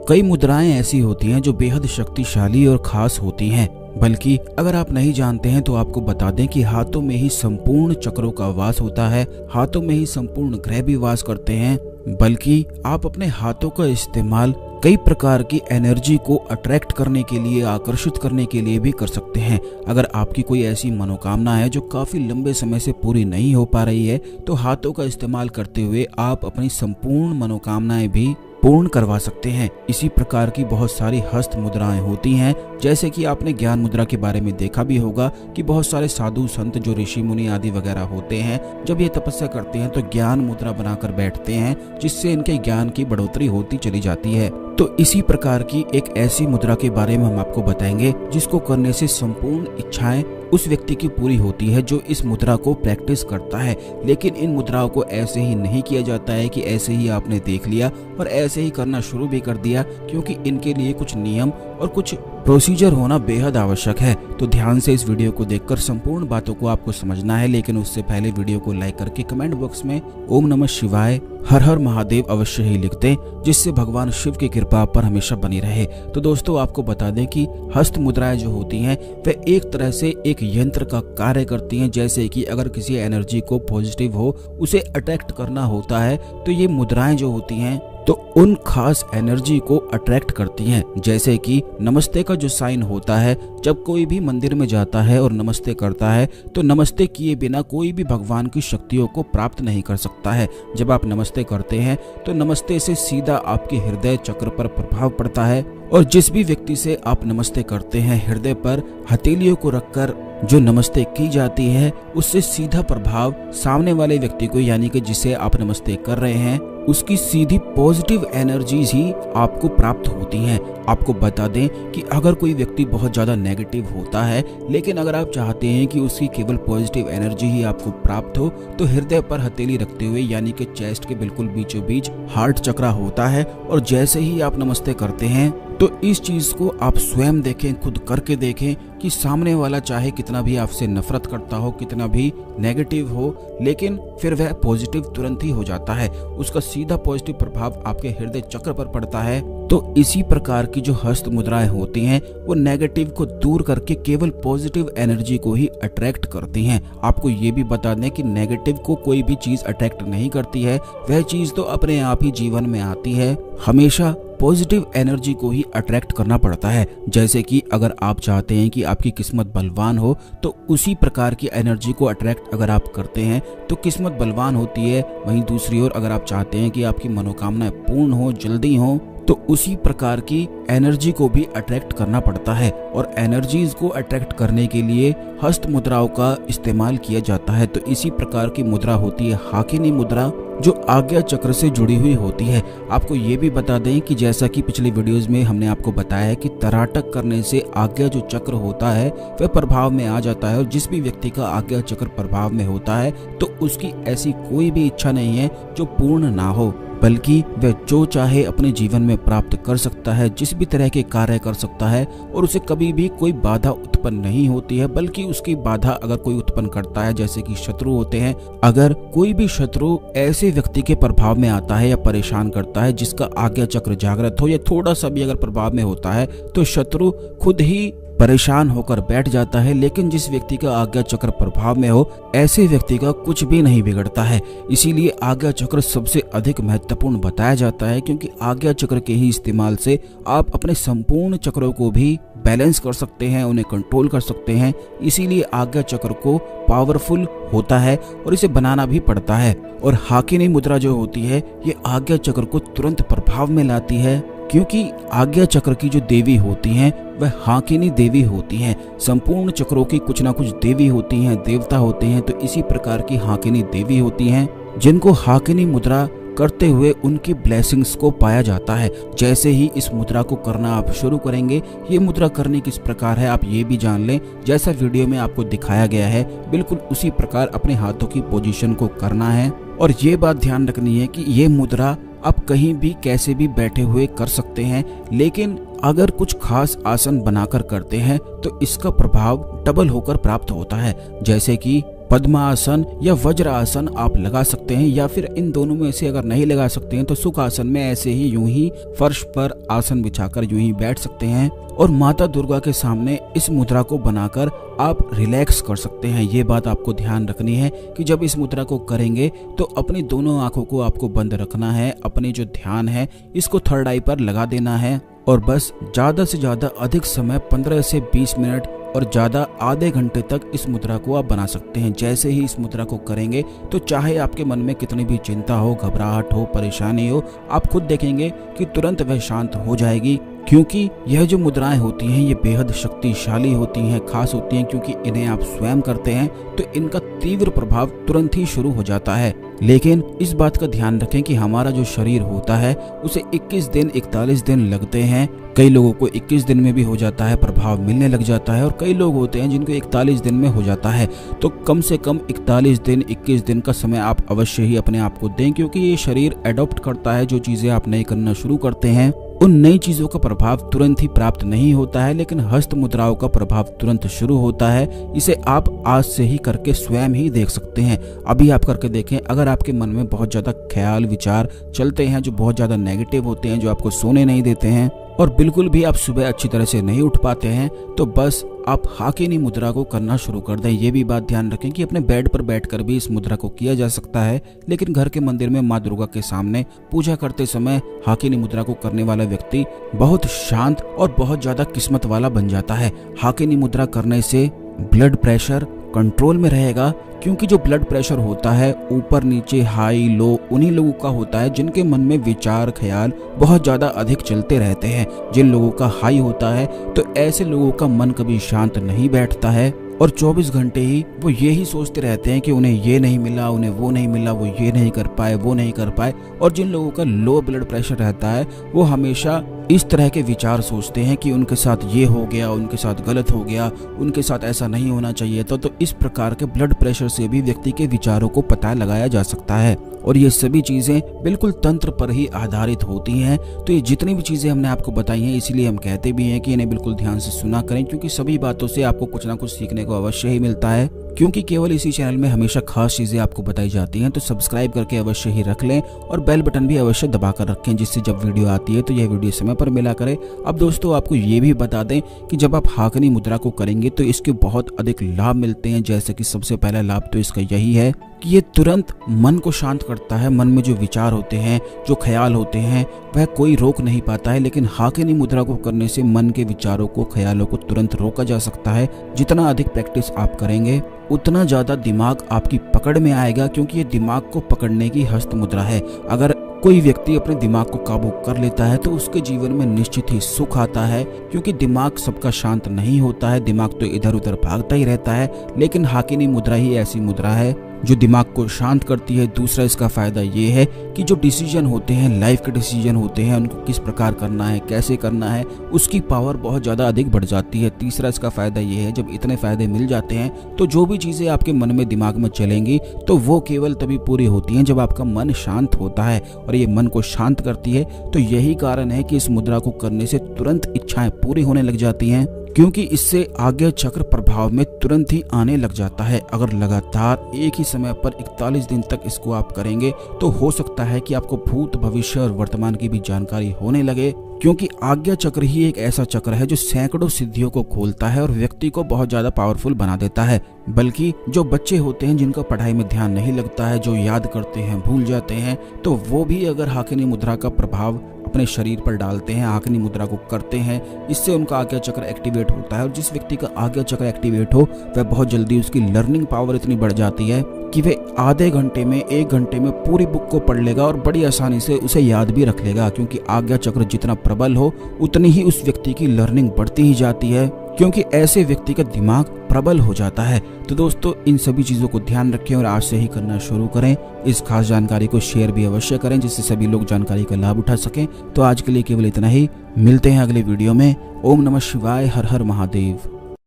कई मुद्राएं ऐसी होती हैं जो बेहद शक्तिशाली और खास होती हैं। बल्कि अगर आप नहीं जानते हैं तो आपको बता दें कि हाथों में ही संपूर्ण चक्रों का वास होता है, हाथों में ही संपूर्ण ग्रह भी वास करते हैं। बल्कि आप अपने हाथों का इस्तेमाल कई प्रकार की एनर्जी को अट्रैक्ट करने के लिए, आकर्षित करने के लिए भी कर सकते हैं। अगर आपकी कोई ऐसी मनोकामना है जो काफी लंबे समय से पूरी नहीं हो पा रही है, तो हाथों का इस्तेमाल करते हुए आप अपनी संपूर्ण मनोकामनाएं भी पूर्ण करवा सकते हैं। इसी प्रकार की बहुत सारी हस्त मुद्राएं होती हैं, जैसे कि आपने ज्ञान मुद्रा के बारे में देखा भी होगा कि बहुत सारे साधु संत जो ऋषि मुनि आदि वगैरह होते हैं, जब ये तपस्या करते हैं तो ज्ञान मुद्रा बनाकर बैठते हैं, जिससे इनके ज्ञान की बढ़ोतरी होती चली जाती है। तो इसी प्रकार की एक ऐसी मुद्रा के बारे में हम आपको बताएंगे जिसको करने से संपूर्ण इच्छाएं उस व्यक्ति की पूरी होती है जो इस मुद्रा को प्रैक्टिस करता है। लेकिन इन मुद्राओं को ऐसे ही नहीं किया जाता है कि ऐसे ही आपने देख लिया और ऐसे ही करना शुरू भी कर दिया, क्योंकि इनके लिए कुछ नियम और कुछ प्रोसीजर होना बेहद आवश्यक है। तो ध्यान से इस वीडियो को देखकर संपूर्ण बातों को आपको समझना है। लेकिन उससे पहले वीडियो को लाइक करके कमेंट बॉक्स में ओम नमः शिवाय, हर हर महादेव अवश्य ही लिख दें, जिससे भगवान शिव की कृपा आप पर हमेशा बनी रहे। तो दोस्तों, आपको बता दें कि हस्त मुद्राएं जो होती हैं वे एक तरह से एक यंत्र का कार्य करती हैं। जैसे कि अगर किसी एनर्जी को पॉजिटिव हो, उसे अट्रैक्ट करना होता है, तो ये मुद्राएं जो होती हैं तो उन खास एनर्जी को अट्रैक्ट करती हैं। जैसे कि नमस्ते का जो साइन होता है, जब कोई भी मंदिर में जाता है और नमस्ते करता है तो नमस्ते किए बिना कोई भी भगवान की शक्तियों को प्राप्त नहीं कर सकता है। जब आप नमस्ते करते हैं तो नमस्ते से सीधा आपके हृदय चक्र पर प्रभाव पड़ता है, और जिस भी व्यक्ति से आप नमस्ते करते हैं, हृदय पर हथेलियों को रखकर जो नमस्ते की जाती है, उससे सीधा प्रभाव सामने वाले व्यक्ति को, यानी कि जिसे आप नमस्ते कर रहे हैं, उसकी सीधी पॉजिटिव एनर्जीज ही आपको प्राप्त होती हैं। आपको बता दें कि अगर कोई व्यक्ति बहुत ज़्यादा नेगेटिव होता है, लेकिन अगर आप चाहते हैं कि उसकी केवल पॉजिटिव एनर्जी ही आपको प्राप्त हो, तो हृदय पर हथेली रखते हुए, यानी कि चेस्ट के बिल्कुल बीचों बीच हार्ट चक्रा होता है, और जैसे ही आप नमस्ते करते हैं तो इस चीज को आप स्वयं देखें, खुद करके देखें कि सामने वाला चाहे कितना भी आपसे नफरत करता हो, कितना भी नेगेटिव हो, लेकिन फिर वह पॉजिटिव तुरंत ही हो जाता है। उसका सीधा पॉजिटिव प्रभाव आपके हृदय चक्र पर पड़ता है। तो इसी प्रकार की जो हस्त मुद्राएं होती हैं वो नेगेटिव को दूर करके केवल पॉजिटिव एनर्जी को ही अट्रैक्ट करती हैं। आपको ये भी बता दें कि नेगेटिव को कोई भी चीज अट्रैक्ट नहीं करती है, वह चीज तो अपने आप ही जीवन में आती है। हमेशा पॉजिटिव एनर्जी को ही अट्रैक्ट करना पड़ता है। जैसे कि अगर आप चाहते हैं कि आपकी किस्मत बलवान हो, तो उसी प्रकार की एनर्जी को अट्रैक्ट अगर आप करते हैं तो किस्मत बलवान होती है। वहीं दूसरी ओर अगर आप चाहते हैं कि आपकी मनोकामनाएं पूर्ण हो, जल्दी हो, तो उसी प्रकार की एनर्जी को भी अट्रैक्ट करना पड़ता है। और एनर्जीज को अट्रैक्ट करने के लिए हस्त मुद्राओं का इस्तेमाल किया जाता है। तो इसी प्रकार की मुद्रा होती है हाकिनी मुद्रा, जो आज्ञा चक्र से जुड़ी हुई होती है। आपको ये भी बता दें कि जैसा कि पिछले वीडियोस में हमने आपको बताया है कि तराटक करने से आज्ञा जो चक्र होता है वह प्रभाव में आ जाता है, और जिस भी व्यक्ति का आज्ञा चक्र प्रभाव में होता है तो उसकी ऐसी कोई भी इच्छा नहीं है जो पूर्ण ना हो, बल्कि वह जो चाहे अपने जीवन में प्राप्त कर सकता है, जिस भी तरह के कार्य कर सकता है, और उसे कभी भी कोई बाधा उत्पन्न नहीं होती है। बल्कि उसकी बाधा अगर कोई उत्पन्न करता है, जैसे कि शत्रु होते हैं, अगर कोई भी शत्रु ऐसे व्यक्ति के प्रभाव में आता है या परेशान करता है जिसका आज्ञा चक्र जागृत हो, या थोड़ा सा भी अगर प्रभाव में होता है, तो शत्रु खुद ही परेशान होकर बैठ जाता है। लेकिन जिस व्यक्ति का आज्ञा चक्र प्रभाव में हो, ऐसे व्यक्ति का कुछ भी नहीं बिगड़ता है। इसीलिए आज्ञा चक्र सबसे अधिक महत्वपूर्ण बताया जाता है, क्योंकि आज्ञा चक्र के ही इस्तेमाल से आप अपने संपूर्ण चक्रों को भी बैलेंस कर सकते हैं, उन्हें कंट्रोल कर सकते हैं। इसीलिए आज्ञा चक्र को पावरफुल होता है और इसे बनाना भी पड़ता है। और हाकिनी मुद्रा जो होती है, ये आज्ञा चक्र को तुरंत प्रभाव में लाती है, क्योंकि आज्ञा चक्र की जो देवी होती हैं वह हाकिनी देवी होती हैं। संपूर्ण चक्रों की कुछ ना कुछ देवी होती हैं, देवता होते हैं। तो इसी प्रकार की हाकिनी देवी होती हैं, जिनको हाकिनी मुद्रा करते हुए उनकी ब्लेसिंग्स को पाया जाता है। जैसे ही इस मुद्रा को करना आप शुरू करेंगे, ये मुद्रा करनी किस प्रकार है आप ये भी जान लें। जैसा वीडियो में आपको दिखाया गया है, बिल्कुल उसी प्रकार अपने हाथों की पोजीशन को करना है। और ये बात ध्यान रखनी है कि ये मुद्रा आप कहीं भी कैसे भी बैठे हुए कर सकते हैं, लेकिन अगर कुछ खास आसन बनाकर करते हैं तो इसका प्रभाव डबल होकर प्राप्त होता है। जैसे कि पद्मासन या वज्रासन आप लगा सकते हैं, या फिर इन दोनों में से अगर नहीं लगा सकते हैं तो सुखासन में ऐसे ही यूं ही फर्श पर आसन बिछाकर यूं ही बैठ सकते हैं और माता दुर्गा के सामने इस मुद्रा को बनाकर आप रिलैक्स कर सकते हैं। ये बात आपको ध्यान रखनी है कि जब इस मुद्रा को करेंगे तो अपनी दोनों आंखों को आपको बंद रखना है, अपने जो ध्यान है इसको थर्ड आई पर लगा देना है और बस ज्यादा से ज्यादा अधिक समय 15 से 20 मिनट और ज्यादा आधे घंटे तक इस मुद्रा को आप बना सकते हैं। जैसे ही इस मुद्रा को करेंगे तो चाहे आपके मन में कितनी भी चिंता हो, घबराहट हो, परेशानी हो, आप खुद देखेंगे कि तुरंत वह शांत हो जाएगी, क्योंकि यह जो मुद्राएं होती हैं ये बेहद शक्तिशाली होती हैं, खास होती हैं, क्योंकि इन्हें आप स्वयं करते हैं तो इनका तीव्र प्रभाव तुरंत ही शुरू हो जाता है। लेकिन इस बात का ध्यान रखें कि हमारा जो शरीर होता है उसे 21 दिन 41 दिन लगते हैं। कई लोगों को 21 दिन में भी हो जाता है, प्रभाव मिलने लग जाता है, और कई लोग होते हैं जिनको 41 दिन में हो जाता है। तो कम से कम 41 दिन 21 दिन का समय आप अवश्य ही अपने आप को दें, क्योंकि ये शरीर एडॉप्ट करता है। जो चीजें आप नई करना शुरू करते हैं उन नई चीजों का प्रभाव तुरंत ही प्राप्त नहीं होता है, लेकिन हस्त मुद्राओं का प्रभाव तुरंत शुरू होता है। इसे आप आज से ही करके स्वयं ही देख सकते हैं। अभी आप करके देखें। अगर आपके मन में बहुत ज्यादा ख्याल विचार चलते हैं जो बहुत ज्यादा नेगेटिव होते हैं, जो आपको सोने नहीं देते हैं और बिल्कुल भी आप सुबह अच्छी तरह से नहीं उठ पाते हैं, तो बस आप हाकिनी मुद्रा को करना शुरू कर दें। ये भी बात ध्यान रखें कि अपने बेड पर बैठकर भी इस मुद्रा को किया जा सकता है, लेकिन घर के मंदिर में माँ दुर्गा के सामने पूजा करते समय हाकिनी मुद्रा को करने वाला व्यक्ति बहुत शांत और बहुत ज्यादा किस्मत वाला बन जाता है। हाकिनी मुद्रा करने से ब्लड प्रेशर कंट्रोल में रहेगा, क्योंकि जो ब्लड प्रेशर होता है ऊपर नीचे हाई लो उन्हीं लोगों का होता है जिनके मन में विचार ख्याल बहुत ज्यादा अधिक चलते रहते हैं। जिन लोगों का हाई होता है तो ऐसे लोगों का मन कभी शांत नहीं बैठता है और 24 घंटे ही वो यही सोचते रहते हैं कि उन्हें ये नहीं मिला, उन्हें वो नहीं मिला, वो ये नहीं कर पाए, वो नहीं कर पाए। और जिन लोगों का लो ब्लड प्रेशर रहता है वो हमेशा इस तरह के विचार सोचते हैं कि उनके साथ ये हो गया, उनके साथ गलत हो गया, उनके साथ ऐसा नहीं होना चाहिए था। तो इस प्रकार के ब्लड प्रेशर से भी व्यक्ति के विचारों को पता लगाया जा सकता है, और ये सभी चीजें बिल्कुल तंत्र पर ही आधारित होती हैं। तो ये जितनी भी चीजें हमने आपको बताई हैं, इसीलिए हम कहते भी हैं कि इन्हें बिल्कुल ध्यान से सुना करें, क्योंकि सभी बातों से आपको कुछ ना कुछ सीखने को अवश्य ही मिलता है। क्योंकि केवल इसी चैनल में हमेशा खास चीजें आपको बताई जाती हैं, तो सब्सक्राइब करके अवश्य ही रख लें और बेल बटन भी अवश्य दबा कर रखें, जिससे जब वीडियो आती है तो यह वीडियो समय पर मिला करे। अब दोस्तों आपको ये भी बता दें कि जब आप हाकिनी मुद्रा को करेंगे तो इसके बहुत अधिक लाभ मिलते हैं। जैसे कि सबसे पहला लाभ तो इसका यही है कि ये तुरंत मन को शांत करता है। मन में जो विचार होते हैं, जो ख्याल होते हैं, वह कोई रोक नहीं पाता है, लेकिन हाकिनी मुद्रा को करने से मन के विचारों को, ख्यालों को तुरंत रोका जा सकता है। जितना अधिक प्रैक्टिस आप करेंगे उतना ज्यादा दिमाग आपकी पकड़ में आएगा, क्योंकि ये दिमाग को पकड़ने की हस्त मुद्रा है। अगर कोई व्यक्ति अपने दिमाग को काबू कर लेता है तो उसके जीवन में निश्चित ही सुख आता है, क्योंकि दिमाग सबका शांत नहीं होता है, दिमाग तो इधर उधर भागता ही रहता है। लेकिन हाकिनी मुद्रा ही ऐसी मुद्रा है जो दिमाग को शांत करती है। दूसरा इसका फायदा ये है कि जो डिसीजन होते हैं, लाइफ के डिसीजन होते हैं, उनको किस प्रकार करना है, कैसे करना है, उसकी पावर बहुत ज्यादा अधिक बढ़ जाती है। तीसरा इसका फायदा ये है, जब इतने फायदे मिल जाते हैं तो जो भी चीजें आपके मन में दिमाग में चलेंगी तो वो केवल तभी पूरी होती हैं जब आपका मन शांत होता है, और ये मन को शांत करती है। तो यही कारण है कि इस मुद्रा को करने से तुरंत इच्छाएं पूरी होने लग जाती हैं, क्योंकि इससे आज्ञा चक्र प्रभाव में तुरंत ही आने लग जाता है। अगर लगातार एक ही समय पर 41 दिन तक इसको आप करेंगे तो हो सकता है कि आपको भूत, भविष्य और वर्तमान की भी जानकारी होने लगे, क्योंकि आज्ञा चक्र ही एक ऐसा चक्र है जो सैकड़ों सिद्धियों को खोलता है और व्यक्ति को बहुत ज्यादा पावरफुल बना देता है। बल्कि जो बच्चे होते हैं जिनका पढ़ाई में ध्यान नहीं लगता है, जो याद करते हैं भूल जाते हैं, तो वो भी अगर हाकिनी मुद्रा का प्रभाव अपने शरीर पर डालते हैं, हाकिनी मुद्रा को करते हैं, इससे उनका आज्ञा चक्र एक्टिवेट होता है। और जिस व्यक्ति का आज्ञा चक्र एक्टिवेट हो वह बहुत जल्दी, उसकी लर्निंग पावर इतनी बढ़ जाती है कि वे आधे घंटे में, 1 घंटे में पूरी बुक को पढ़ लेगा और बड़ी आसानी से उसे याद भी रख लेगा। क्योंकि आज्ञा चक्र जितना प्रबल हो उतनी ही उस व्यक्ति की लर्निंग बढ़ती ही जाती है, क्योंकि ऐसे व्यक्ति का दिमाग प्रबल हो जाता है। तो दोस्तों इन सभी चीजों को ध्यान रखें और आज से ही करना शुरू करें। इस खास जानकारी को शेयर भी अवश्य करें, जिससे सभी लोग जानकारी का लाभ उठा सकें। तो आज के लिए केवल इतना ही, मिलते हैं अगले वीडियो में। ओम नमः शिवाय, हर हर महादेव।